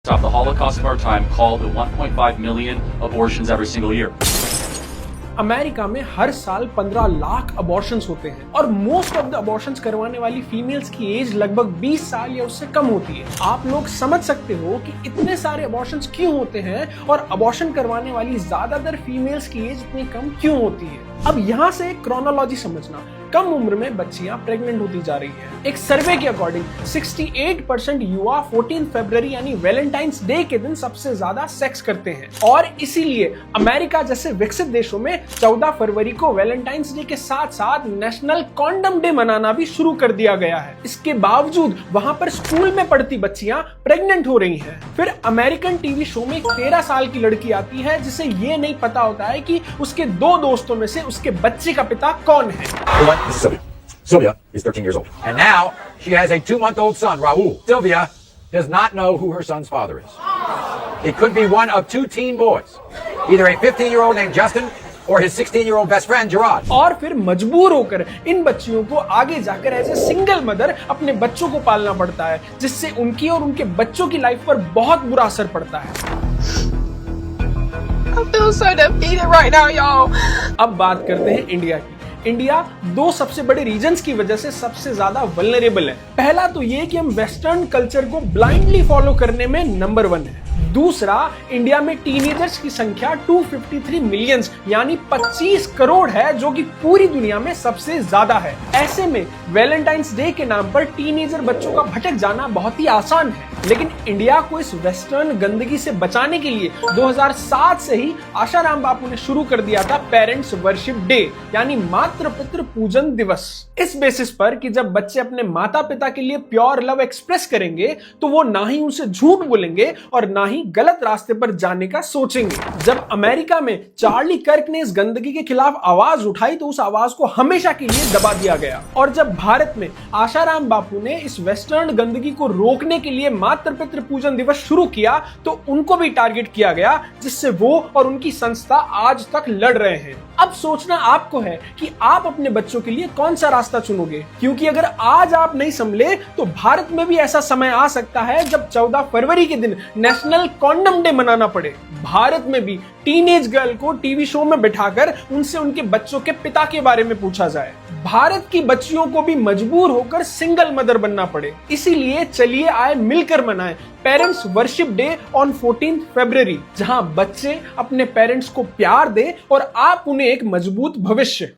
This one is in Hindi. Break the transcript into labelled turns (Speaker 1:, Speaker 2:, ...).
Speaker 1: Stop the Holocaust of our time called the 1.5 million abortions every single year.
Speaker 2: America में हर साल 15 लाख अबॉर्शंस होते हैं और मोस्ट ऑफ द अबॉर्शंस करवाने वाली फीमेल्स की एज लगभग 20 साल या उससे कम होती है। आप लोग समझ सकते हो कि इतने सारे अबॉर्शंस क्यों होते हैं और अबॉर्शन करवाने वाली ज्यादातर फीमेल्स की एज इतनी कम क्यों होती है। अब यहाँ से क्रोनोलॉजी समझना, कम उम्र में बच्चियां प्रेग्नेंट होती जा रही हैं। एक सर्वे के अकॉर्डिंग 68% युवा 14 फरवरी यानी वैलेंटाइंस डे के दिन सबसे ज्यादा सेक्स करते हैं और इसीलिए अमेरिका जैसे विकसित देशों में 14 फरवरी को वैलेंटाइंस डे के साथ साथ नेशनल कॉन्डम डे मनाना भी शुरू कर दिया गया है। इसके बावजूद वहां पर स्कूल में पढ़ती बच्चियां प्रेग्नेंट हो रही हैं। फिर अमेरिकन टीवी शो में एक 13 साल की लड़की आती है जिसे ये नहीं पता होता है कि उसके दो दोस्तों में से उसके बच्चे का पिता कौन है।
Speaker 3: This is Sylvia. Sylvia is 13 years old. And now she has a 2-month-old son, Raul. Sylvia does not know who her son's father is. It could be one of two teen boys. Either a 15-year-old named Justin or his 16-year-old best friend, Gerard.
Speaker 2: और फिर मजबूर होकर इन बच्चियों को आगे जाकर एज ए सिंगल मदर अपने बच्चों को पालना पड़ता है, जिससे उनकी और उनके बच्चों की लाइफ पर बहुत बुरा असर पड़ता है।
Speaker 4: I feel so defeated right now, y'all.
Speaker 2: अब बात करते हैं इंडिया की। इंडिया दो सबसे बड़े रीजन्स की वजह से सबसे ज्यादा वल्नरेबल है। पहला तो ये कि हम वेस्टर्न कल्चर को ब्लाइंडली फॉलो करने में नंबर 1 है। दूसरा, इंडिया में टीनेजर्स की संख्या 253 मिलियन यानी 25 करोड़ है, जो कि पूरी दुनिया में सबसे ज्यादा है। ऐसे में वैलेंटाइंस डे के नाम पर टीनेजर बच्चों का भटक जाना बहुत ही आसान है। लेकिन इंडिया को इस वेस्टर्न गंदगी से बचाने के लिए 2007 से ही आशाराम बापू ने शुरू कर दिया था पेरेंट्स वर्शिप डे यानी मातृ पितृ पूजन दिवस। इस बेसिस पर कि जब बच्चे अपने माता पिता के लिए प्योर लव एक्सप्रेस करेंगे तो वो ना ही उनसे झूठ बोलेंगे और ना ही गलत रास्ते पर जाने का सोचेंगे। जब अमेरिका में चार्ली कर्क ने इस गंदगी के खिलाफ आवाज उठाई तो उस आवाज को हमेशा के लिए दबा दिया गया। और जब भारत में आशाराम बापू ने इस वेस्टर्न गंदगी को रोकने के लिए मातृ पितृ पूजन दिवस शुरू किया तो उनको भी टारगेट किया गया, जिससे वो और उनकी संस्था आज तक लड़ रहे हैं। अब सोचना आपको है कि आप अपने बच्चों के लिए कौन सा रास्ता चुनोगे, क्योंकि अगर आज आप नहीं संभले तो भारत में भी ऐसा समय आ सकता है जब 14 फरवरी के दिन नेशनल कॉन्डम डे मनाना पड़े। भारत में भी टीनेज गर्ल को टीवी शो में बिठाकर उनसे उनके बच्चों के पिता के बारे में पूछा जाए। भारत की बच्चियों को भी मजबूर होकर सिंगल मदर बनना पड़े। इसीलिए चलिए आए मिलकर मनाएं पेरेंट्स वर्शिप डे ऑन 14 फरवरी, जहां बच्चे अपने पेरेंट्स को प्यार दें और आप उन्हें एक मजबूत भविष्य